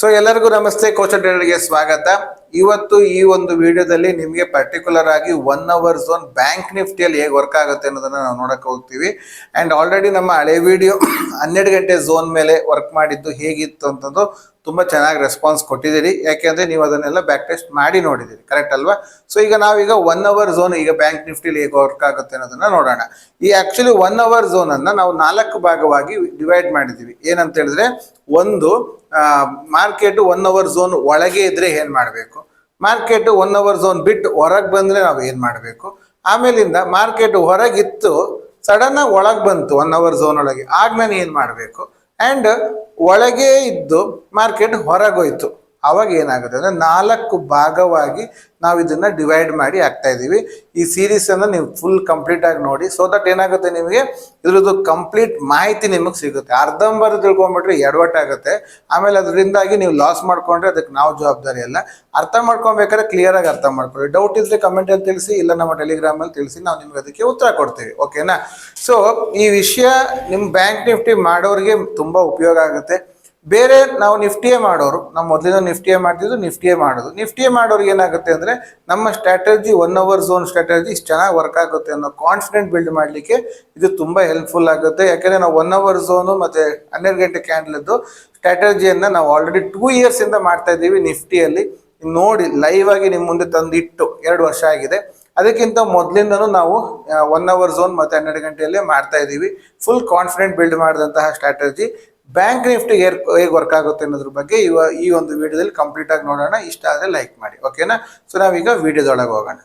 So ಎಲ್ಲರಿಗೂ ನಮಸ್ತೆ, coach ಟ್ರೇಡರ್ಗೆ ಸ್ವಾಗತ. ಇವತ್ತು ಈ ಒಂದು ವಿಡಿಯೋದಲ್ಲಿ ನಿಮಗೆ ಪರ್ಟಿಕ್ಯುಲರ್ ಆಗಿ 1 ಅವರ್ ಝೋನ್ ಬ್ಯಾಂಕ್ ನಿಫ್ಟಿಯಲ್ಲಿ ಹೇಗೆ ವರ್ಕ್ ಆಗುತ್ತೆ ಅನ್ನೋದನ್ನ ನಾವು ನೋಡಕ್ಕೆ ಹೋಗ್ತೀವಿ. ಅಂಡ್ ಆಲ್ರೆಡಿ ನಮ್ಮ ಹಳೆ ವಿಡಿಯೋ 12 ಗಂಟೆ ಝೋನ್ ಮೇಲೆ ವರ್ಕ್ ಮಾಡಿದ್ದು ಹೇಗಿತ್ತು ಅಂತಂದು ತುಂಬಾ ಚೆನ್ನಾಗಿ ರೆಸ್ಪಾನ್ಸ್ ಕೊಟ್ಟಿದ್ದೀರಿ. ಯಾಕೆಂದ್ರೆ ನೀವು ಅದನ್ನೆಲ್ಲ ಬ್ಯಾಕ್ ಟೆಸ್ಟ್ ಮಾಡಿ ನೋಡಿದಿರಿ, ಕರೆಕ್ಟ್ ಅಲ್ವಾ? ಸೊ ಈಗ ನಾವೀಗ 1 ಅವರ್ ಝೋನ್ ಈಗ ಬ್ಯಾಂಕ್ ನಿಫ್ಟಿಲಿ ಹೇಗೆ ವರ್ಕ್ ಆಗುತ್ತೆ ಅನ್ನೋದನ್ನ ನೋಡೋಣ. ಈ ಆಕ್ಚುಲಿ 1 ಅವರ್ ಝೋನ್ ಅನ್ನ ನಾವು 4 ಭಾಗವಾಗಿ ಡಿವೈಡ್ ಮಾಡಿದೀವಿ. ಏನಂತ ಹೇಳಿದ್ರೆ, ಒಂದು ಮಾರ್ಕೆಟ್ 1 ಅವರ್ ಝೋನ್ ಒಳಗೆ ಇದ್ರೆ ಏನ್ ಮಾಡಬೇಕು, ಮಾರ್ಕೆಟ್ 1 ಅವರ್ ಝೋನ್ ಬಿಟ್ಟು ಹೊರಗೆ ಬಂದ್ರೆ ನಾವು ಏನ್ ಮಾಡಬೇಕು, ಆಮೇಲಿಂದ ಮಾರ್ಕೆಟ್ ಹೊರಗಿತ್ತು ಸಡನ್ ಆಗಿ ಒಳಗೆ ಬಂತು 1 ಅವರ್ ಝೋನ್ ಒಳಗೆ, ಆಗ ನಾನು ಏನ್ ಮಾಡಬೇಕು, ಅಂಡ್ ಒಳಗೆ ಇದ್ದು ಮಾರ್ಕೆಟ್ ಹೊರಗೋಯ್ತು ಅವಾಗ ಏನಾಗುತ್ತೆ ಅಂದ್ರೆ 4 ಭಾಗವಾಗಿ ನಾವು ಇದನ್ನ ಡಿವೈಡ್ ಮಾಡಿ ಆಗ್ತಾ ಇದೀವಿ. ಈ ಸೀರೀಸ್ ಅನ್ನ ನೀವು ಫುಲ್ ಕಂಪ್ಲೀಟ್ ಆಗಿ ನೋಡಿ. ಸೊ ದಟ್ ಏನಾಗುತ್ತೆ, ನಿಮಗೆ ಇದ್ರದ್ದು ಕಂಪ್ಲೀಟ್ ಮಾಹಿತಿ ನಿಮಗೆ ಸಿಗುತ್ತೆ. ಅರ್ಧಂಬರ್ಧ ತಿಳ್ಕೊಂಡ್ಬಿಟ್ರೆ ಎಡವಟ್ಟಾಗುತ್ತೆ, ಆಮೇಲೆ ಅದರಿಂದಾಗಿ ನೀವು ಲಾಸ್ ಮಾಡ್ಕೊಂಡ್ರೆ ಅದಕ್ಕೆ ನಾವು ಜವಾಬ್ದಾರಿ ಅಲ್ಲ. ಅರ್ಥ ಮಾಡ್ಕೊಬೇಕಾದ್ರೆ ಕ್ಲಿಯರ್ ಆಗಿ ಅರ್ಥ ಮಾಡ್ಕೊಳ್ಳಿ. ಡೌಟ್ ಇದ್ರೆ ಕಮೆಂಟ್ ಅಲ್ಲಿ ತಿಳಿಸಿ, ಇಲ್ಲ ನಮ್ಮ ಟೆಲಿಗ್ರಾಮ್ ಅಲ್ಲಿ ತಿಳಿಸಿ, ನಾವು ನಿಮ್ಗೆ ಅದಕ್ಕೆ ಉತ್ತರ ಕೊಡ್ತೀವಿ. ಓಕೆನಾ? ಸೊ ಈ ವಿಷಯ ನಿಮ್ ಬ್ಯಾಂಕ್ ನಿಫ್ಟಿ ಮಾಡೋರಿಗೆ ತುಂಬಾ ಉಪಯೋಗ ಆಗುತ್ತೆ. ಬೇರೆ ನಾವು ನಿಫ್ಟಿಯೇ ಮಾಡೋರು, ನಾವು ಮೊದಲಿನ ನಿಫ್ಟಿಯೇ ಮಾಡ್ತಿದ್ದು, ನಿಫ್ಟಿಯೇ ಮಾಡೋದು. ನಿಫ್ಟಿಯೇ ಮಾಡೋರಿಗೆ ಏನಾಗುತ್ತೆ ಅಂದ್ರೆ, ನಮ್ಮ ಸ್ಟ್ರಾಟಜಿ 1 ಅವರ್ ಝೋನ್ ಸ್ಟ್ರಾಟಜಿ ಇಷ್ಟು ಚೆನ್ನಾಗಿ ವರ್ಕ್ ಆಗುತ್ತೆ ಅನ್ನೋ ಕಾನ್ಫಿಡೆಂಟ್ ಬಿಲ್ಡ್ ಮಾಡ್ಲಿಕ್ಕೆ ಇದು ತುಂಬಾ ಹೆಲ್ಪ್ಫುಲ್ ಆಗುತ್ತೆ. ಯಾಕಂದ್ರೆ ನಾವು 1 ಅವರ್ ಝೋನು ಮತ್ತೆ 12 ಗಂಟೆ ಕ್ಯಾಂಡಲ್ದು ಸ್ಟ್ರಾಟಜಿಯನ್ನ ನಾವು ಆಲ್ರೆಡಿ 2 ಇಯರ್ಸ್ ಇಂದ ಮಾಡ್ತಾ ಇದ್ದೀವಿ ನಿಫ್ಟಿಯಲ್ಲಿ. ನೋಡಿ, ಲೈವ್ ಆಗಿ ನಿಮ್ ಮುಂದೆ ತಂದಿಟ್ಟು 2 ವರ್ಷ ಆಗಿದೆ. ಅದಕ್ಕಿಂತ ಮೊದಲಿಂದನೂ ನಾವು 1 ಅವರ್ ಝೋನ್ ಮತ್ತೆ 12 ಗಂಟೆಯಲ್ಲೇ ಮಾಡ್ತಾ ಇದ್ದೀವಿ. ಫುಲ್ ಕಾನ್ಫಿಡೆಂಟ್ ಬಿಲ್ಡ್ ಮಾಡಿದಂತಹ ಸ್ಟ್ರಾಟಜಿ ಬ್ಯಾಂಕ್ ನಿಫ್ಟಿ ಹೇಗೆ ವರ್ಕ್ ಆಗುತ್ತೆ ಅನ್ನೋದ್ರ ಬಗ್ಗೆ ಈ ಒಂದು ವಿಡಿಯೋದಲ್ಲಿ ಕಂಪ್ಲೀಟ್ ಆಗಿ ನೋಡೋಣ. ಇಷ್ಟ ಆದ್ರೆ ಲೈಕ್ ಮಾಡಿ, ಓಕೆನಾ? ಸೊ ನಾವೀಗ ವಿಡಿಯೋದೊಳಗೆ ಹೋಗೋಣ.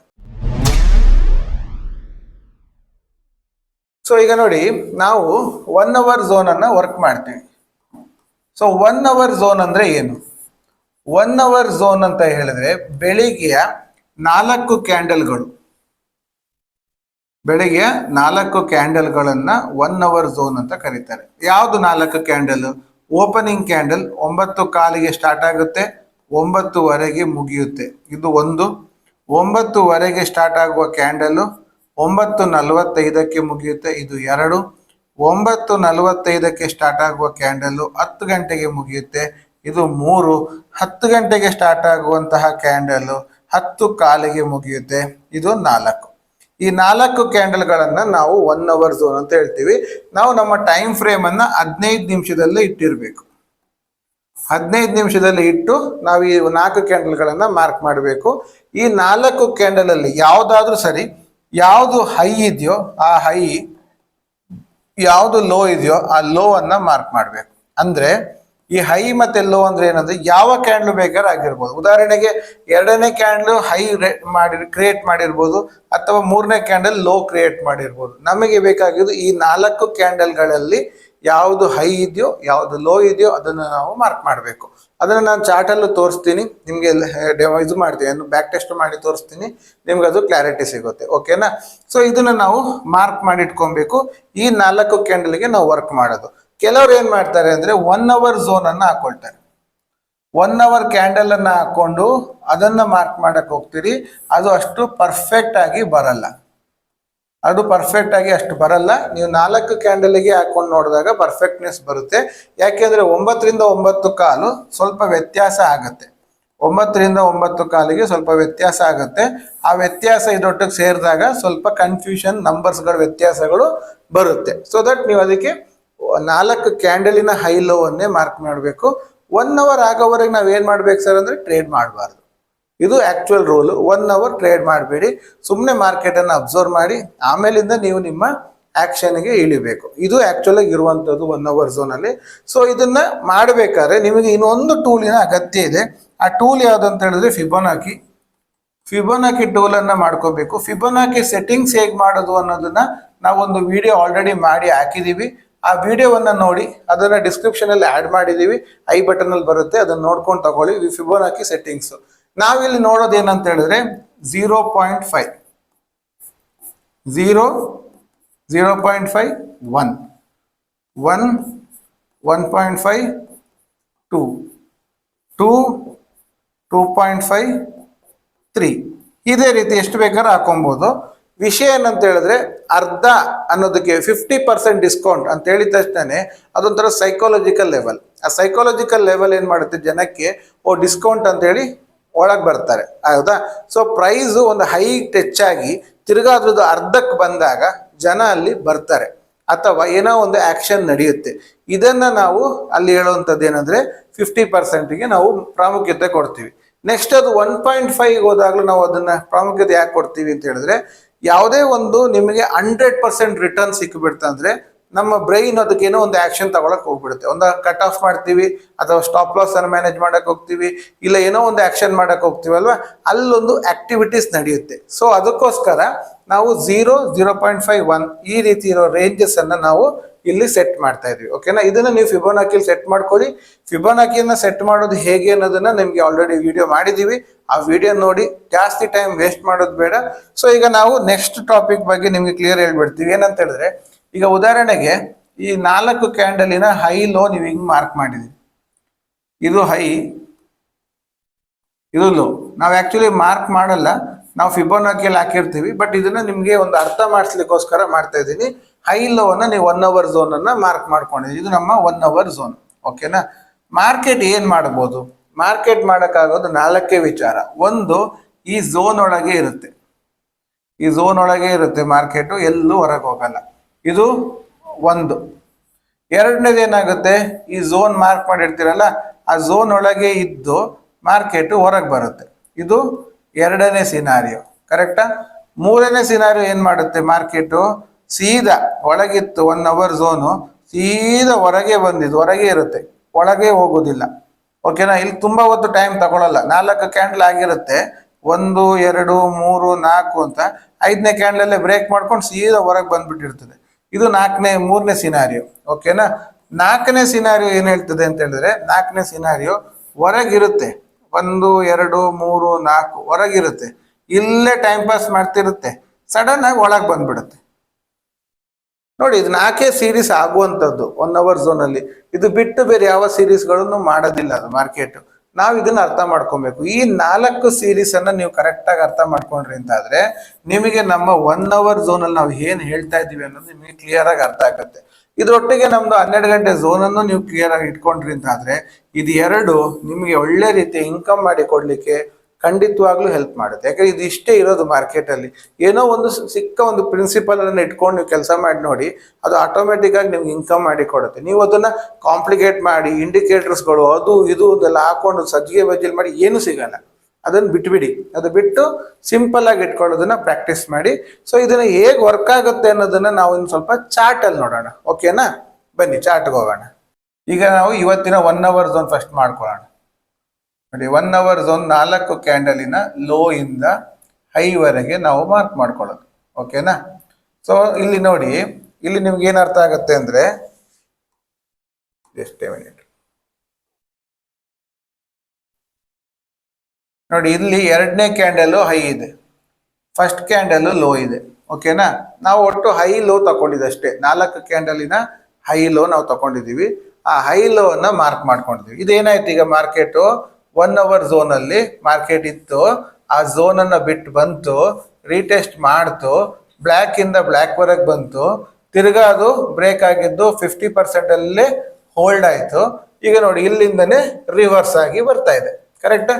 ಸೊ ಈಗ ನೋಡಿ, ನಾವು 1 ಅವರ್ ಝೋನ್ ಅನ್ನ ವರ್ಕ್ ಮಾಡ್ತೀವಿ. ಸೊ 1 ಅವರ್ ಝೋನ್ ಅಂದ್ರೆ ಏನು? 1 ಅವರ್ ಝೋನ್ ಅಂತ ಹೇಳಿದ್ರೆ ಬೆಳಿಗ್ಗೆಯ 4 ಕ್ಯಾಂಡಲ್ಗಳು, ಬೆಳಿಗ್ಗೆ 4 ಕ್ಯಾಂಡಲ್ಗಳನ್ನ 1 ಅವರ್ ಝೋನ್ ಅಂತ ಕರೀತಾರೆ. ಯಾವ್ದು 4 ಕ್ಯಾಂಡಲ್? ಓಪನಿಂಗ್ ಕ್ಯಾಂಡಲ್ 9:15ಗೆ ಸ್ಟಾರ್ಟ್ ಆಗುತ್ತೆ, 9:00ವರೆಗೆ ಮುಗಿಯುತ್ತೆ, ಇದು ಒಂದು. 9:00ವರೆಗೆ ಸ್ಟಾರ್ಟ್ ಆಗುವ ಕ್ಯಾಂಡಲ್ 9:45ಕ್ಕೆ ಮುಗಿಯುತ್ತೆ, ಇದು 2. 9:45ಕ್ಕೆ ಸ್ಟಾರ್ಟ್ ಆಗುವ ಕ್ಯಾಂಡಲ್ 10 ಗಂಟೆಗೆ ಮುಗಿಯುತ್ತೆ, ಇದು 3. 10 ಗಂಟೆಗೆ ಸ್ಟಾರ್ಟ್ ಆಗುವಂತಹ ಕ್ಯಾಂಡಲ್ 10:15ಗೆ ಮುಗಿಯುತ್ತೆ, ಇದು 4. ಈ 4 ಕ್ಯಾಂಡಲ್ಗಳನ್ನ ನಾವು 1 ಅವರ್ ಝೋನ್ ಅಂತ ಹೇಳ್ತೀವಿ. ನಾವು ನಮ್ಮ ಟೈಮ್ ಫ್ರೇಮ್ ಅನ್ನ 15 ನಿಮಿಷದಲ್ಲೇ ಇಟ್ಟಿರ್ಬೇಕು. 15 ನಿಮಿಷದಲ್ಲಿ ಇಟ್ಟು ನಾವು ಈ 4 ಕ್ಯಾಂಡಲ್ಗಳನ್ನ ಮಾರ್ಕ್ ಮಾಡಬೇಕು. ಈ 4 ಕ್ಯಾಂಡಲ್ ಅಲ್ಲಿ ಯಾವ್ದಾದ್ರೂ ಸರಿ, ಯಾವ್ದು ಹೈ ಇದೆಯೋ ಆ ಹೈ, ಯಾವ್ದು ಲೋ ಇದೆಯೋ ಆ ಲೋ ಅನ್ನ ಮಾರ್ಕ್ ಮಾಡ್ಬೇಕು. ಅಂದ್ರೆ ಈ ಹೈ ಮತ್ತೆ ಲೋ ಅಂದ್ರೆ ಏನಂದ್ರೆ, ಯಾವ ಕ್ಯಾಂಡ್ಲು ಬೇಕಾದ್ರೆ ಆಗಿರ್ಬೋದು. ಉದಾಹರಣೆಗೆ 2ನೇ ಕ್ಯಾಂಡಲ್ ಹೈ ಕ್ರಿಯೇಟ್ ಮಾಡಿರ್ಬೋದು, ಅಥವಾ 3ನೇ ಕ್ಯಾಂಡಲ್ ಲೋ ಕ್ರಿಯೇಟ್ ಮಾಡಿರ್ಬೋದು. ನಮಗೆ ಬೇಕಾಗಿದ್ದು ಈ 4 ಕ್ಯಾಂಡಲ್ಗಳಲ್ಲಿ ಯಾವುದು ಹೈ ಇದೆಯೋ ಯಾವುದು ಲೋ ಇದೆಯೋ ಅದನ್ನ ನಾವು ಮಾರ್ಕ್ ಮಾಡಬೇಕು. ಅದನ್ನ ನಾನು ಚಾರ್ಟ್ ಅಲ್ಲೂ ತೋರಿಸ್ತೀನಿ ನಿಮ್ಗೆ, ಇದು ಮಾಡ್ತೀನಿ, ಬ್ಯಾಕ್ ಟೆಸ್ಟ್ ಮಾಡಿ ತೋರಿಸ್ತೀನಿ, ನಿಮ್ಗೆ ಅದು ಕ್ಲಾರಿಟಿ ಸಿಗುತ್ತೆ. ಓಕೆನಾ? ಸೊ ಇದನ್ನ ನಾವು ಮಾರ್ಕ್ ಮಾಡಿ ಇಟ್ಕೊಬೇಕು. ಈ 4 ಕ್ಯಾಂಡಲ್ಗೆ ನಾವು ವರ್ಕ್ ಮಾಡೋದು. ಕೆಲವ್ರು ಏನ್ ಮಾಡ್ತಾರೆ ಅಂದ್ರೆ 1 ಅವರ್ ಝೋನ್ ಅನ್ನ ಹಾಕೊಳ್ತಾರೆ. 1 ಅವರ್ ಕ್ಯಾಂಡಲ್ ಅನ್ನ ಹಾಕೊಂಡು ಅದನ್ನ ಮಾರ್ಕ್ ಮಾಡಕ್ ಹೋಗ್ತೀರಿ. ಅದು ಅಷ್ಟು ಪರ್ಫೆಕ್ಟ್ ಆಗಿ ಬರಲ್ಲ, ಅದು ಪರ್ಫೆಕ್ಟ್ ಆಗಿ ಅಷ್ಟು ಬರಲ್ಲ. ನೀವು 4 ಕ್ಯಾಂಡಲ್ಗೆ ಹಾಕೊಂಡು ನೋಡಿದಾಗ ಪರ್ಫೆಕ್ಟ್ನೆಸ್ ಬರುತ್ತೆ. ಯಾಕೆಂದ್ರೆ 9ರಿಂದ 9:15 ಸ್ವಲ್ಪ ವ್ಯತ್ಯಾಸ ಆಗತ್ತೆ. 9ರಿಂದ 9:15ಗೆ ಸ್ವಲ್ಪ ವ್ಯತ್ಯಾಸ ಆಗುತ್ತೆ. ಆ ವ್ಯತ್ಯಾಸ ಇದೊಟ್ಟಿಗೆ ಸೇರಿದಾಗ ಸ್ವಲ್ಪ ಕನ್ಫ್ಯೂಷನ್, ನಂಬರ್ಸ್ಗಳ ವ್ಯತ್ಯಾಸಗಳು ಬರುತ್ತೆ. ಸೊ ದಟ್ ನೀವು ಅದಕ್ಕೆ 4 ಕ್ಯಾಂಡಲಿನ ಹೈ ಲೋ ಅನ್ನೇ ಮಾರ್ಕ್ ಮಾಡಬೇಕು. 1 ಅವರ್ ಆಗೋವರೆಗೆ ನಾವ್ ಏನ್ ಮಾಡ್ಬೇಕು ಸರ್ ಅಂದ್ರೆ, ಟ್ರೇಡ್ ಮಾಡಬಾರ್ದು. ಇದು ಆಕ್ಚುಯಲ್ ರೂಲ್. 1 ಅವರ್ ಟ್ರೇಡ್ ಮಾಡಬೇಡಿ, ಸುಮ್ಮನೆ ಮಾರ್ಕೆಟ್ ಅನ್ನ ಅಬ್ಸರ್ವ್ ಮಾಡಿ ಆಮೇಲಿಂದ ನೀವು ನಿಮ್ಮ ಆಕ್ಷನ್ಗೆ ಇಳಿಬೇಕು. ಇದು ಆಕ್ಚುಲ್ ಆಗಿ ಇರುವಂತದ್ದು 1 ಅವರ್ ಝೋನ್ ಅಲ್ಲಿ. ಸೊ ಇದನ್ನ ಮಾಡಬೇಕಾದ್ರೆ ನಿಮಗೆ ಇನ್ನೊಂದು ಟೂಲಿನ ಅಗತ್ಯ ಇದೆ. ಆ ಟೂಲ್ ಯಾವ್ದಂತ ಹೇಳಿದ್ರೆ ಫಿಬೊನಾಕಿ ಟೂಲ್ ಅನ್ನ ಮಾಡ್ಕೋಬೇಕು. ಫಿಬೊನಾಕಿ ಸೆಟ್ಟಿಂಗ್ಸ್ ಹೇಗ್ ಮಾಡೋದು ಅನ್ನೋದನ್ನ ನಾವೊಂದು ವಿಡಿಯೋ ಆಲ್ರೆಡಿ ಮಾಡಿ ಹಾಕಿದೀವಿ. ಆ ವಿಡಿಯೋವನ್ನ ನೋಡಿ, ಅದನ್ನ ಡಿಸ್ಕ್ರಿಪ್ಷನ್ ಅಲ್ಲಿ ಆಡ್ ಮಾಡಿದೀವಿ, ಐ ಬಟನ್ ಅಲ್ಲಿ ಬರುತ್ತೆ, ಅದನ್ನ ನೋಡ್ಕೊಂಡು ತಗೊಳ್ಳಿ. ಫಿಬೊನಾಕಿ ಸೆಟ್ಟಿಂಗ್ಸ್ ನಾವಿಲ್ಲಿ ನೋಡೋದು ಏನಂತ ಹೇಳಿದ್ರೆ 0.5, 0.5, 1, 1.5, 2, 2.5, 3. ಇದೇ ರೀತಿ ಎಷ್ಟು ಬೇಕಾದ್ರೂ ಹಾಕೊಬಹುದು. ವಿಷಯ ಏನಂತ ಹೇಳಿದ್ರೆ ಅರ್ಧ ಅನ್ನೋದಕ್ಕೆ 50% ಡಿಸ್ಕೌಂಟ್ ಅಂತ ಹೇಳಿದ ತಕ್ಷಣ ಅದೊಂಥರ ಸೈಕಾಲಜಿಕಲ್ ಲೆವೆಲ್. ಆ ಸೈಕಾಲಜಿಕಲ್ ಲೆವೆಲ್ ಏನ್ ಮಾಡುತ್ತೆ ಜನಕ್ಕೆ, ಓ ಡಿಸ್ಕೌಂಟ್ ಅಂತ ಹೇಳಿ ಒಳಗೆ ಬರ್ತಾರೆ, ಹೌದಾ. ಸೊ ಪ್ರೈಸ್ ಒಂದು ಹೈ ಟಚ್ ಆಗಿ ತಿರ್ಗಾ ಅದ್ರದ್ದು ಅರ್ಧಕ್ಕೆ ಬಂದಾಗ ಜನ ಅಲ್ಲಿ ಬರ್ತಾರೆ, ಅಥವಾ ಏನೋ ಒಂದು ಆಕ್ಷನ್ ನಡೆಯುತ್ತೆ. ಇದನ್ನ ನಾವು ಅಲ್ಲಿ ಹೇಳುವಂಥದ್ದು ಏನಂದ್ರೆ 50%ಗೆ ನಾವು ಪ್ರಾಮುಖ್ಯತೆ ಕೊಡ್ತೀವಿ. ನೆಕ್ಸ್ಟ್ ಅದು 1.5 ಹೋದಾಗ್ಲೂ ನಾವು ಅದನ್ನ ಪ್ರಾಮುಖ್ಯತೆ ಯಾಕೆ ಕೊಡ್ತೀವಿ ಅಂತ ಹೇಳಿದ್ರೆ, ಯಾವುದೇ ಒಂದು ನಿಮಗೆ 100% ರಿಟರ್ನ್ ಸಿಕ್ಕಿಬಿಡ್ತಂದ್ರೆ ನಮ್ಮ ಬ್ರೈನ್ ಅದಕ್ಕೇನೋ ಒಂದು ಆಕ್ಷನ್ ತಗೊಳಕ್ ಹೋಗ್ಬಿಡುತ್ತೆ. ಒಂದು ಕಟ್ ಆಫ್ ಮಾಡ್ತೀವಿ, ಅಥವಾ ಸ್ಟಾಪ್ ಲಾಸ್ ಅನ್ನು ಮ್ಯಾನೇಜ್ ಮಾಡಕ್ ಹೋಗ್ತೀವಿ, ಇಲ್ಲ ಏನೋ ಒಂದು ಆಕ್ಷನ್ ಮಾಡಕ್ ಹೋಗ್ತೀವಿ ಅಲ್ವಾ, ಅಲ್ಲೊಂದು ಆಕ್ಟಿವಿಟೀಸ್ ನಡೆಯುತ್ತೆ. ಸೊ ಅದಕ್ಕೋಸ್ಕರ ನಾವು 0, 0.5, 1 ಈ ರೀತಿ ಇರೋ ರೇಂಜಸ್ ಅನ್ನ ನಾವು ಇಲ್ಲಿ ಸೆಟ್ ಮಾಡ್ತಾ ಇದ್ವಿ. ಓಕೆನಾ. ಇದನ್ನ ನೀವು ಫಿಬೋನಾಕಿ ಸೆಟ್ ಮಾಡ್ಕೊಳ್ಳಿ. ಫಿಬೋನಾಕಿಯನ್ನ ಸೆಟ್ ಮಾಡೋದು ಹೇಗೆ ಅನ್ನೋದನ್ನ ನಿಮ್ಗೆ ಆಲ್ರೆಡಿ ವಿಡಿಯೋ ಮಾಡಿದೀವಿ. ಆ ವಿಡಿಯೋ ನೋಡಿ, ಜಾಸ್ತಿ ಟೈಮ್ ವೇಸ್ಟ್ ಮಾಡೋದು ಬೇಡ. ಸೊ ಈಗ ನಾವು ನೆಕ್ಸ್ಟ್ ಟಾಪಿಕ್ ಬಗ್ಗೆ ನಿಮ್ಗೆ ಕ್ಲಿಯರ್ ಹೇಳ್ಬಿಡ್ತೀವಿ. ಏನಂತ ಹೇಳಿದ್ರೆ, ಈಗ ಉದಾಹರಣೆಗೆ ಈ 4 ಕ್ಯಾಂಡಲಿನ ಹೈ ಲೋ ನೀವು ಹಿಂಗ್ ಮಾರ್ಕ್ ಮಾಡಿದ್ವಿ. ಇದು ಹೈ, ಇದು ಲೋ. ನಾವು ಆಕ್ಚುಲಿ ಮಾರ್ಕ್ ಮಾಡಲ್ಲ, ನಾವು ಫಿಬೋನಾಕಿಯಲ್ಲಿ ಹಾಕಿರ್ತೀವಿ. ಬಟ್ ಇದನ್ನ ನಿಮ್ಗೆ ಒಂದು ಅರ್ಥ ಮಾಡಿಸ್ಲಿಕ್ಕೋಸ್ಕರ ಮಾಡ್ತಾ ಇದ್ದೀನಿ. ಹೈ ಲೋ ಅನ್ನ ನೀವು 1 ಅವರ್ ಝೋನ್ ಅನ್ನ ಮಾರ್ಕ್ ಮಾಡ್ಕೊಂಡಿದ್ದೀವಿ. ಇದು ನಮ್ಮ 1 ಅವರ್ ಝೋನ್. ಓಕೆನಾ. ಮಾರ್ಕೆಟ್ ಏನ್ ಮಾಡ್ಬೋದು? ಮಾರ್ಕೆಟ್ ಮಾಡಕ್ಕಾಗೋದು 4 ವಿಚಾರ. ಒಂದು, ಈ ಝೋನ್ ಒಳಗೆ ಇರುತ್ತೆ, ಈ ಝೋನ್ ಒಳಗೆ ಇರುತ್ತೆ ಮಾರ್ಕೆಟ್, ಎಲ್ಲೂ ಹೊರಗೆ ಹೋಗಲ್ಲ. ಇದು ಒಂದು. ಎರಡನೇದು ಏನಾಗುತ್ತೆ, ಈ ಝೋನ್ ಮಾರ್ಕ್ ಮಾಡಿರ್ತೀರಲ್ಲ, ಆ ಝೋನ್ ಒಳಗೆ ಇದ್ದು ಮಾರ್ಕೆಟ್ ಹೊರಗೆ ಬರುತ್ತೆ. ಇದು ಎರಡನೇ ಸಿನಾರಿಯೋ, ಕರೆಕ್ಟಾ. ಮೂರನೇ ಸಿನಾರಿಯೋ ಏನ್ ಮಾಡುತ್ತೆ, ಮಾರ್ಕೆಟು ಸೀದಾ ಒಳಗಿತ್ತು 1 ಅವರ್ ಝೋನು, ಸೀದಾ ಹೊರಗೆ ಬಂದಿದ್ದು, ಹೊರಗೆ ಇರುತ್ತೆ, ಒಳಗೆ ಹೋಗೋದಿಲ್ಲ. ಓಕೆನಾ. ಇಲ್ಲಿ ತುಂಬಾ ಹೊತ್ತು ಟೈಮ್ ತಗೊಳ್ಳಲ್ಲ. 4 ಕ್ಯಾಂಡಲ್ ಆಗಿರುತ್ತೆ, 1, 2, 3, 4 ಅಂತ. 5ನೇ ಕ್ಯಾಂಡಲಲ್ಲೇ ಬ್ರೇಕ್ ಮಾಡ್ಕೊಂಡು ಸೀದಾ ಹೊರಗೆ ಬಂದ್ಬಿಟ್ಟಿರ್ತದೆ. ಇದು ಮೂರನೇ ಸಿನಾರಿಯೋ. ಓಕೆನಾ. 4ನೇ ಸಿನಾರಿಯೋ ಏನ್ ಹೇಳ್ತದೆ ಅಂತ ಹೇಳಿದ್ರೆ, 4ನೇ ಸಿನಾರಿಯೋ ಹೊರಗಿರುತ್ತೆ, 1, 2, 3, 4 ಹೊರಗಿರುತ್ತೆ, ಇಲ್ಲೇ ಟೈಮ್ ಪಾಸ್ ಮಾಡ್ತಿರುತ್ತೆ, ಸಡನ್ ಆಗಿ ಒಳಗೆ ಬಂದ್ಬಿಡುತ್ತೆ. ನೋಡಿ, ಇದು 4 ಸೀರೀಸ್ ಆಗುವಂಥದ್ದು 1 ಅವರ್ ಝೋನ್ ಅಲ್ಲಿ. ಇದು ಬಿಟ್ಟು ಬೇರೆ ಯಾವ ಸೀರೀಸ್ಗಳನ್ನು ಮಾಡೋದಿಲ್ಲ ಅದು ಮಾರ್ಕೆಟ್. ನಾವು ಇದನ್ನ ಅರ್ಥ ಮಾಡ್ಕೊಬೇಕು. ಈ 4 ಸೀರೀಸ್ ಅನ್ನ ನೀವು ಕರೆಕ್ಟ್ ಆಗಿ ಅರ್ಥ ಮಾಡ್ಕೊಂಡ್ರಿ ಅಂತಾದ್ರೆ ನಿಮಗೆ ನಮ್ಮ 1 ಅವರ್ ಝೋನ್ ಅಲ್ಲಿ ನಾವು ಏನ್ ಹೇಳ್ತಾ ಇದೀವಿ ಅನ್ನೋದು ನಿಮಗೆ ಕ್ಲಿಯರ್ ಆಗಿ ಅರ್ಥ ಆಗುತ್ತೆ. ಇದ್ರೊಟ್ಟಿಗೆ ನಮ್ದು 12 ಗಂಟೆ ಝೋನ್ ಅನ್ನು ನೀವು ಕ್ಲಿಯರ್ ಆಗಿ ಇಟ್ಕೊಂಡ್ರಿ ಅಂತಾದ್ರೆ ಇದು ಎರಡು ನಿಮಗೆ ಒಳ್ಳೆ ರೀತಿ ಇನ್ಕಮ್ ಮಾಡಿ ಕೊಡ್ಲಿಕ್ಕೆ ಖಂಡಿತವಾಗ್ಲೂ ಹೆಲ್ಪ್ ಮಾಡುತ್ತೆ. ಯಾಕಂದ್ರೆ ಇದು ಇಷ್ಟೇ ಇರೋದು ಮಾರ್ಕೆಟ್ ಅಲ್ಲಿ. ಏನೋ ಒಂದು ಸಿಕ್ಕ ಒಂದು ಪ್ರಿನ್ಸಿಪಲ್ ಅನ್ನ ಇಟ್ಕೊಂಡು ನೀವು ಕೆಲಸ ಮಾಡಿ ನೋಡಿ, ಅದು ಆಟೋಮೆಟಿಕ್ ಆಗಿ ನಿಮ್ಗೆ ಇನ್ಕಮ್ ಮಾಡಿ ಕೊಡುತ್ತೆ. ನೀವು ಅದನ್ನ ಕಾಂಪ್ಲಿಕೇಟ್ ಮಾಡಿ ಇಂಡಿಕೇಟರ್ಸ್ಗಳು ಅದು ಇದು ಅದೆಲ್ಲ ಹಾಕೊಂಡು ಸಜ್ಜಿಗೆ ಬಜ್ಜಿಲ್ ಮಾಡಿ ಏನು ಸಿಗಲ್ಲ. ಅದನ್ನ ಬಿಟ್ಬಿಡಿ. ಅದು ಬಿಟ್ಟು ಸಿಂಪಲ್ ಆಗಿ ಇಟ್ಕೊಳ್ಳೋದನ್ನ ಪ್ರಾಕ್ಟೀಸ್ ಮಾಡಿ. ಸೊ ಇದನ್ನ ಹೇಗೆ ವರ್ಕ್ ಆಗುತ್ತೆ ಅನ್ನೋದನ್ನ ನಾವು ಇನ್ನು ಸ್ವಲ್ಪ ಚಾರ್ಟ್ ಅಲ್ಲಿ ನೋಡೋಣ. ಓಕೆನಾ. ಬನ್ನಿ ಚಾರ್ಟ್ಗೆ ಹೋಗೋಣ. ಈಗ ನಾವು ಇವತ್ತಿನ 1 ಅವರ್ ಝೋನ್ ಫಸ್ಟ್ ಮಾಡ್ಕೊಳ್ಳೋಣ. ನೋಡಿ, 1 ಅವರ್ ಝೋನ್ 4 ಕ್ಯಾಂಡಲಿನ ಲೋ ಇಂದ ಹೈ ವರೆಗೆ ನಾವು ಮಾರ್ಕ್ ಮಾಡ್ಕೊಳ್ಳೋದು. ಓಕೆನಾ. ಸೊ ಇಲ್ಲಿ ನೋಡಿ, ಇಲ್ಲಿ ನಿಮ್ಗೆ ಏನ್ ಅರ್ಥ ಆಗುತ್ತೆ ಅಂದ್ರೆ, ಎಷ್ಟೇ ಮಿನಿಟ್ ನೋಡಿ, ಇಲ್ಲಿ 2ನೇ ಕ್ಯಾಂಡಲ್ ಹೈ ಇದೆ, ಫಸ್ಟ್ ಕ್ಯಾಂಡಲ್ ಲೋ ಇದೆ. ಓಕೆನಾ. ನಾವು ಒಟ್ಟು ಹೈ ಲೋ ತಗೊಂಡಿದ್ದೆ ಅಷ್ಟೇ. 4 ಕ್ಯಾಂಡಲಿನ ಹೈ ಲೋ ನಾವು ತಗೊಂಡಿದೀವಿ. ಆ ಹೈ ಲೋ ಅನ್ನ ಮಾರ್ಕ್ ಮಾಡ್ಕೊಂಡಿದೀವಿ. ಇದೇನಾಯ್ತು, ಈಗ ಮಾರ್ಕೆಟ್ 1 ಅವರ್ ಝೋನ್ ಅಲ್ಲಿ ಮಾರ್ಕೆಟ್ ಇತ್ತು, ಆ ಝೋನ್ ಅನ್ನ ಬಿಟ್ಟು ಬಂತು, ರೀಟೆಸ್ಟ್ ಮಾಡ್ತು, ಬ್ಲ್ಯಾಕ್ ಇಂದ ಬ್ಲ್ಯಾಕ್ ವರೆಗೆ ಬಂತು, ತಿರ್ಗಾ ಅದು ಬ್ರೇಕ್ ಆಗಿದ್ದು 50% ಅಲ್ಲೇ ಹೋಲ್ಡ್ ಆಯ್ತು. ಈಗ ನೋಡಿ, ಇಲ್ಲಿಂದನೇ ರಿವರ್ಸ್ ಆಗಿ ಬರ್ತಾ ಇದೆ. ಕರೆಕ್ಟಾ.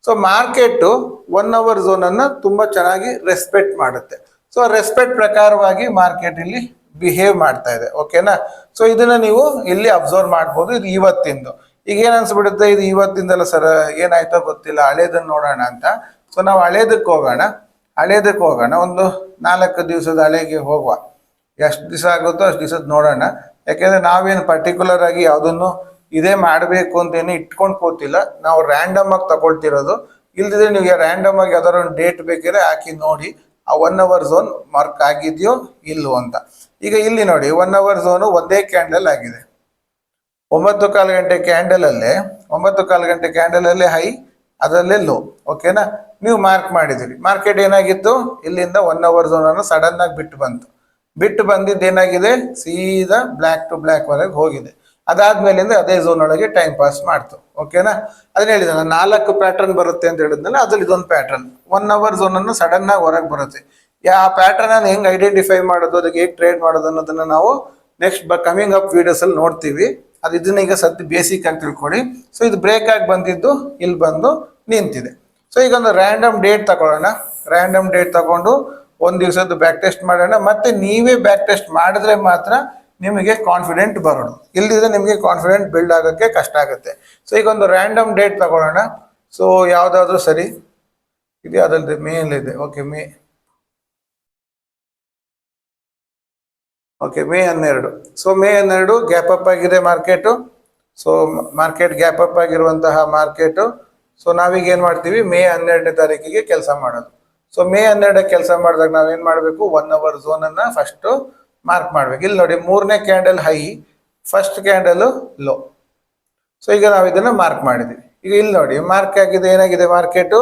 ಸೊ ಮಾರ್ಕೆಟ್ 1 ಅವರ್ ಝೋನ್ ಅನ್ನ ತುಂಬಾ ಚೆನ್ನಾಗಿ ರೆಸ್ಪೆಕ್ಟ್ ಮಾಡುತ್ತೆ. ಸೊ ರೆಸ್ಪೆಕ್ಟ್ ಪ್ರಕಾರವಾಗಿ ಮಾರ್ಕೆಟ್ ಇಲ್ಲಿ ಬಿಹೇವ್ ಮಾಡ್ತಾ ಇದೆ. ಓಕೆನಾ. ಸೊ ಇದನ್ನ ನೀವು ಇಲ್ಲಿ ಅಬ್ಸರ್ವ್ ಮಾಡ್ಬೋದು. ಇದು ಇವತ್ತಿಂದು. ಈಗ ಏನ್ ಅನ್ಸ್ಬಿಡುತ್ತೆ, ಇದು ಇವತ್ತಿಂದಲ್ಲ ಸರ್, ಏನಾಯ್ತೋ ಗೊತ್ತಿಲ್ಲ, ಹಳೇದನ್ನ ನೋಡೋಣ ಅಂತ. ಸೊ ನಾವು ಹಳೇದಕ್ಕೆ ಹೋಗೋಣ. ಒಂದು 4 ದಿವಸದ ಹಳೆಗೆ ಹೋಗುವ. ಎಷ್ಟು ದಿವಸ ಆಗುತ್ತೋ ಅಷ್ಟು ದಿವಸದ ನೋಡೋಣ. ಯಾಕೆಂದ್ರೆ ನಾವೇನು ಪರ್ಟಿಕ್ಯುಲರ್ ಆಗಿ ಯಾವುದನ್ನು ಇದೇ ಮಾಡಬೇಕು ಅಂತೇನು ಇಟ್ಕೊಂಡು ಕೂತಿಲ್ಲ. ನಾವು ರ್ಯಾಂಡಮ್ ಆಗಿ ತಗೊಳ್ತಿರೋದು. ಇಲ್ದಿದ್ರೆ ನೀವು ರ್ಯಾಂಡಮ್ ಆಗಿ ಯಾವ್ದಾರ ಒಂದು ಡೇಟ್ ಬೇಕಿದ್ರೆ ಹಾಕಿ ನೋಡಿ, ಆ 1 ಅವರ್ ಝೋನ್ ಮಾರ್ಕ್ ಆಗಿದೆಯೋ ಇಲ್ಲೋ ಅಂತ. ಈಗ ಇಲ್ಲಿ ನೋಡಿ, 1 ಅವರ್ ಝೋನು ಒಂದೇ ಕ್ಯಾಂಡಲ್ ಆಗಿದೆ. 9:15 ಗಂಟೆ ಕ್ಯಾಂಡಲ್ ಅಲ್ಲೇ ಹೈ, ಅದರಲ್ಲೇ ಲೋ. ಓಕೆನಾ. ನೀವು ಮಾರ್ಕ್ ಮಾಡಿದಿರಿ. ಮಾರ್ಕೆಟ್ ಏನಾಗಿತ್ತು, ಇಲ್ಲಿಂದ 1 ಅವರ್ ಝೋನ್ ಅನ್ನು ಸಡನ್ ಆಗಿ ಬಿಟ್ಟು ಬಂದಿದ್ದು ಏನಾಗಿದೆ, ಸೀದಾ ಬ್ಲ್ಯಾಕ್ ಟು ಬ್ಲ್ಯಾಕ್ ವರೆಗೆ ಹೋಗಿದೆ. ಅದಾದ್ಮೇಲಿಂದ ಅದೇ ಝೋನ್ ಒಳಗೆ ಟೈಮ್ ಪಾಸ್ ಮಾಡ್ತು. ಓಕೆನಾ. ಅದನ್ನ ಹೇಳಿದ 4 ಪ್ಯಾಟರ್ನ್ ಬರುತ್ತೆ ಅಂತ ಹೇಳಿದ್ನಲ್ಲ, ಅದ್ರಲ್ಲಿ ಇದೊಂದು ಪ್ಯಾಟರ್ನ್. 1 ಅವರ್ ಝೋನ್ ಅನ್ನು ಸಡನ್ ಆಗಿ ಹೊರಗೆ ಬರುತ್ತೆ. ಆ ಪ್ಯಾಟರ್ನ್ ಅನ್ನು ಹೆಂಗ್ ಐಡೆಂಟಿಫೈ ಮಾಡೋದು, ಅದಕ್ಕೆ ಹೇಗೆ ಟ್ರೇಡ್ ಮಾಡೋದು ಅನ್ನೋದನ್ನ ನಾವು ನೆಕ್ಸ್ಟ್ ಕಮಿಂಗ್ ಅಪ್ ವಿಡಿಯೋಸ್ ಅಲ್ಲಿ ನೋಡ್ತೀವಿ. ಅದು ಇದನ್ನ ಈಗ ಸದ್ಯ ಬೇಸಿಕ್ ಆಗಿ ತಿಳ್ಕೊಳ್ಳಿ. ಸೊ ಇದು ಬ್ರೇಕ್ ಆಗಿ ಬಂದಿದ್ದು ಇಲ್ಲಿ ಬಂದು ನಿಂತಿದೆ. ಸೊ ಈಗ ಒಂದು ರ್ಯಾಂಡಮ್ ಡೇಟ್ ತಗೊಳ್ಳೋಣ. ರ್ಯಾಂಡಮ್ ಡೇಟ್ ತಗೊಂಡು ಒಂದ್ ದಿವಸದ್ದು ಬ್ಯಾಕ್ ಟೆಸ್ಟ್ ಮಾಡೋಣ. ಮತ್ತೆ ನೀವೇ ಬ್ಯಾಕ್ ಟೆಸ್ಟ್ ಮಾಡಿದ್ರೆ ಮಾತ್ರ ನಿಮಗೆ ಕಾನ್ಫಿಡೆಂಟ್ ಬರೋದು, ಇಲ್ಲಿದ್ರೆ ನಿಮಗೆ ಕಾನ್ಫಿಡೆಂಟ್ ಬಿಲ್ಡ್ ಆಗೋಕ್ಕೆ ಕಷ್ಟ ಆಗುತ್ತೆ. ಸೊ ಈಗ ಒಂದು ರ್ಯಾಂಡಮ್ ಡೇಟ್ ತಗೊಳ್ಳೋಣ. ಸೊ ಯಾವ್ದಾದ್ರು ಸರಿ ಇದೆ, ಅದಲ್ಲದೆ ಮೇಲಿದೆ. Okay, May 12. So May 12 gap up ಆಗಿದೆ market. So market gap up ಆಗಿರುವಂತಹ ಮಾರ್ಕೆಟು. ಸೊ ನಾವೀಗ ಏನ್ ಮಾಡ್ತೀವಿ, ಮೇ 12ನೇ ತಾರೀಕಿಗೆ ಕೆಲಸ ಮಾಡೋದು. ಸೊ ಮೇ 12 ಕೆಲಸ ಮಾಡಿದಾಗ ನಾವೇನ್ ಮಾಡಬೇಕು, 1 hour ಝೋನ್ ಅನ್ನ ಫಸ್ಟ್ ಮಾರ್ಕ್ ಮಾಡ್ಬೇಕು. ಇಲ್ಲಿ ನೋಡಿ, 3ನೇ candle high, first candle low. So ಈಗ ನಾವು ಇದನ್ನ ಮಾರ್ಕ್ ಮಾಡಿದ್ವಿ. ಈಗ ಇಲ್ಲಿ ನೋಡಿ ಮಾರ್ಕ್ ಆಗಿದೆ, ಏನಾಗಿದೆ ಮಾರ್ಕೆಟು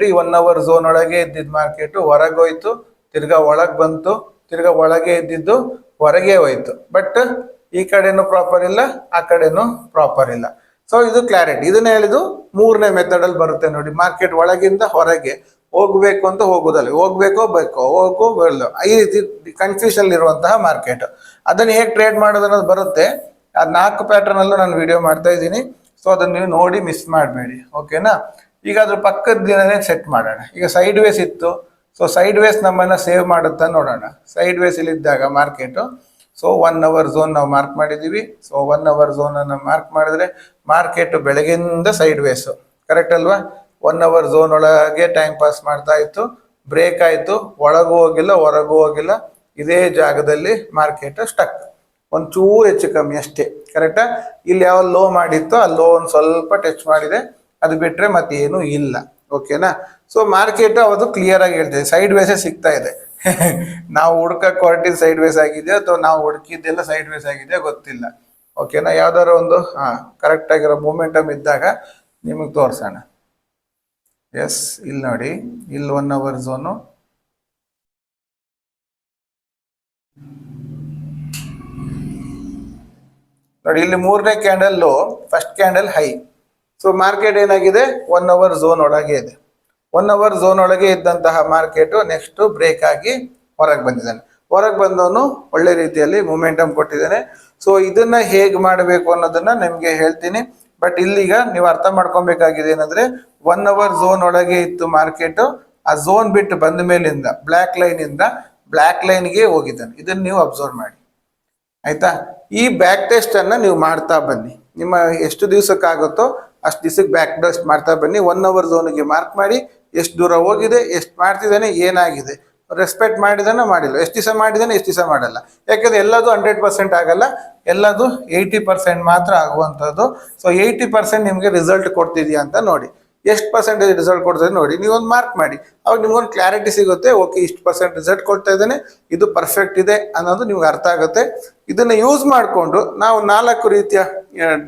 ಈ 1 hour ಝೋನ್ ಒಳಗೆ ಇದ್ದಿದ್ದು ಮಾರ್ಕೆಟು ಹೊರಗೋಯ್ತು, ತಿರ್ಗಾ ಒಳಗ್ ಬಂತು, ತಿರ್ಗಾ ಒಳಗೆ ಇದ್ದಿದ್ದು ಹೊರಗೆ ಹೋಯ್ತು. ಬಟ್ ಈ ಕಡೆನೂ ಪ್ರಾಪರ್ ಇಲ್ಲ, ಆ ಕಡೆನೂ ಪ್ರಾಪರ್ ಇಲ್ಲ. ಸೊ ಇದು ಕ್ಲಾರಿಟಿ. ಇದನ್ನ ಹೇಳಿದ್ದು 3ನೇ ಮೆಥಡ್ ಅಲ್ಲಿ ಬರುತ್ತೆ ನೋಡಿ. ಮಾರ್ಕೆಟ್ ಒಳಗಿಂದ ಹೊರಗೆ ಹೋಗ್ಬೇಕು ಅಂತ ಹೋಗುದಲ್ಲ, ಹೋಗ್ಬೇಕೋ ಬೇಕೋ, ಹೋಗೋ ಬೇಡ, ಈ ರೀತಿ ಕನ್ಫ್ಯೂಷನ್ ಇರುವಂತಹ ಮಾರ್ಕೆಟ್. ಅದನ್ನ ಹೇಗೆ ಟ್ರೇಡ್ ಮಾಡೋದು ಅನ್ನೋದು ಬರುತ್ತೆ. ಆ 4 ಪ್ಯಾಟರ್ನ್ ಅಲ್ಲೂ ನಾನು ವಿಡಿಯೋ ಮಾಡ್ತಾ ಇದ್ದೀನಿ. ಸೊ ಅದನ್ನ ನೀವು ನೋಡಿ ಮಿಸ್ ಮಾಡಬೇಡಿ, ಓಕೆನಾ. ಈಗ ಅದ್ರ ಪಕ್ಕದ ದಿನನೇ ಸೆಟ್ ಮಾಡೋಣ. ಈಗ ಸೈಡ್ ವೇಸ್ ಇತ್ತು. ಸೊ ಸೈಡ್ ವೇಸ್ ನಮ್ಮನ್ನ ಸೇವ್ ಮಾಡುತ್ತಾ ನೋಡೋಣ. ಸೈಡ್ ವೇಸ್ ಇಲ್ಲಿ ಇದ್ದಾಗ ಮಾರ್ಕೆಟು, ಸೊ 1 hour ಝೋನ್ ನಾವು ಮಾರ್ಕ್ ಮಾಡಿದೀವಿ. ಸೊ 1 hour ಝೋನ್ ಅನ್ನ ಮಾರ್ಕ್ ಮಾಡಿದ್ರೆ ಮಾರ್ಕೆಟ್ ಬೆಳಗಿಂದ ಸೈಡ್ ವೇಸ್, ಕರೆಕ್ಟ್ ಅಲ್ವಾ. 1 hour ಝೋನ್ ಒಳಗೆ ಟೈಮ್ ಪಾಸ್ ಮಾಡ್ತಾ ಇತ್ತು, ಬ್ರೇಕ್ ಆಯ್ತು, ಒಳಗೂ ಹೋಗಿಲ್ಲ ಹೊರಗೂ ಹೋಗಿಲ್ಲ, ಇದೇ ಜಾಗದಲ್ಲಿ ಮಾರ್ಕೆಟ್ ಸ್ಟಕ್. ಒಂಚೂರು ಹೆಚ್ಚು ಕಮ್ಮಿ ಅಷ್ಟೇ, ಕರೆಕ್ಟಾ. ಇಲ್ಲಿ ಯಾವ ಲೋ ಮಾಡಿತ್ತು ಆ ಲೋ ಒಂದು ಸ್ವಲ್ಪ ಟಚ್ ಮಾಡಿದೆ, ಅದು ಬಿಟ್ರೆ ಮತ್ತೆ ಏನು ಇಲ್ಲ, ಓಕೆನಾ. ಸೊ ಮಾರ್ಕೆಟ್ ಅವತ್ತು ಕ್ಲಿಯರ್ ಆಗಿ ಹೇಳ್ತೇವೆ, ಸೈಡ್ ವೇಸೇ ಸಿಗ್ತಾ ಇದೆ. ನಾವು ಹುಡ್ಕಕ್ಕೆ ಹೊರಟಿದ್ದು ಸೈಡ್ ವೇಸ್ ಆಗಿದೆ ಅಥವಾ ನಾವು ಹುಡುಕಿದ್ದೆಲ್ಲ ಸೈಡ್ ವೇಸ್ ಆಗಿದೆ ಗೊತ್ತಿಲ್ಲ, ಓಕೆನಾ. ಯಾವ್ದಾರ ಒಂದು ಕರೆಕ್ಟ್ ಆಗಿರೋ ಮೂಮೆಂಟಮ್ ಇದ್ದಾಗ ನಿಮಗೆ ತೋರ್ಸೋಣ. ಎಸ್, ಇಲ್ಲಿ ನೋಡಿ, ಇಲ್ಲಿ 1 hour ಝೋನು, ನೋಡಿ ಇಲ್ಲಿ 3ನೇ candle low, first candle high. So market ಏನಾಗಿದೆ, 1 hour ಝೋನ್ ಒಳಗೆ ಇದೆ. 1 hour ಝೋನ್ ಒಳಗೆ ಇದ್ದಂತಹ ಮಾರ್ಕೆಟ್ ನೆಕ್ಸ್ಟ್ ಬ್ರೇಕ್ ಆಗಿ ಹೊರಗೆ ಬಂದಿದ್ದಾನೆ. ಹೊರಗೆ ಬಂದವನು ಒಳ್ಳೆ ರೀತಿಯಲ್ಲಿ ಮೂಮೆಂಟಮ್ ಕೊಟ್ಟಿದ್ದಾನೆ. ಸೊ ಇದನ್ನ ಹೇಗೆ ಮಾಡಬೇಕು ಅನ್ನೋದನ್ನ ನಿಮ್ಗೆ ಹೇಳ್ತೀನಿ. ಬಟ್ ಇಲ್ಲಿಗ ನೀವು ಅರ್ಥ ಮಾಡ್ಕೊಬೇಕಾಗಿದೆ ಏನಂದ್ರೆ, 1 hour ಝೋನ್ ಒಳಗೆ ಇತ್ತು ಮಾರ್ಕೆಟ್, ಆ ಝೋನ್ ಬಿಟ್ಟು ಬಂದ ಮೇಲಿಂದ ಬ್ಲ್ಯಾಕ್ ಲೈನ್ಗೆ ಹೋಗಿದ್ದಾನೆ. ಇದನ್ನ ನೀವು ಅಬ್ಸರ್ವ್ ಮಾಡಿ, ಆಯ್ತಾ. ಈ ಬ್ಯಾಕ್ ಟೆಸ್ಟ್ ಅನ್ನ ನೀವು ಮಾಡ್ತಾ ಬನ್ನಿ. ನಿಮ್ಮ ಎಷ್ಟು ದಿವಸಕ್ಕಾಗುತ್ತೋ ಅಷ್ಟು ದಿವಸಕ್ಕೆ ಬ್ಯಾಕ್ ಟೆಸ್ಟ್ ಮಾಡ್ತಾ ಬನ್ನಿ. 1 hour ಝೋನ್ಗೆ ಮಾರ್ಕ್ ಮಾಡಿ, ಎಷ್ಟು ದೂರ ಹೋಗಿದೆ, ಎಷ್ಟು ಮಾಡ್ತಿದ್ದಾನೆ, ಏನಾಗಿದೆ, ರೆಸ್ಪೆಕ್ಟ್ ಮಾಡಿದಾನೆ ಮಾಡಿಲ್ಲ, ಎಷ್ಟು ದಿವಸ ಮಾಡಿದಾನೆ, ಎಷ್ಟು ದಿವಸ ಮಾಡಲ್ಲ. ಯಾಕಂದ್ರೆ ಎಲ್ಲದು 100% ಆಗಲ್ಲ, ಎಲ್ಲದು 80% ಮಾತ್ರ ಆಗುವಂಥದ್ದು. ಸೊ 80% ನಿಮಗೆ ರಿಸಲ್ಟ್ ಕೊಡ್ತಿದ್ಯಾ ಅಂತ ನೋಡಿ, ಎಷ್ಟು ಪರ್ಸೆಂಟೇಜ್ ರಿಸಲ್ಟ್ ಕೊಡ್ತದೆ ನೋಡಿ, ನೀವೊಂದು ಮಾರ್ಕ್ ಮಾಡಿ. ಅವಾಗ ನಿಮ್ಗೊಂದು ಕ್ಲಾರಿಟಿ ಸಿಗುತ್ತೆ, ಓಕೆ ಇಷ್ಟು % ರಿಸಲ್ಟ್ ಕೊಡ್ತಾ ಇದ್ದಾನೆ, ಇದು ಪರ್ಫೆಕ್ಟ್ ಇದೆ ಅನ್ನೋದು ನಿಮ್ಗೆ ಅರ್ಥ ಆಗುತ್ತೆ. ಇದನ್ನ ಯೂಸ್ ಮಾಡಿಕೊಂಡು ನಾವು 4 ರೀತಿಯ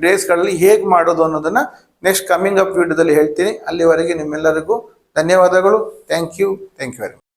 ಡೇಸ್ಗಳಲ್ಲಿ ಹೇಗೆ ಮಾಡೋದು ಅನ್ನೋದನ್ನ ನೆಕ್ಸ್ಟ್ ಕಮಿಂಗ್ ಅಪ್ ವಿಡಿಯೋದಲ್ಲಿ ಹೇಳ್ತೀನಿ. ಅಲ್ಲಿವರೆಗೆ ನಿಮ್ಮೆಲ್ಲರಿಗೂ ಧನ್ಯವಾದಗಳು. Thank you very much.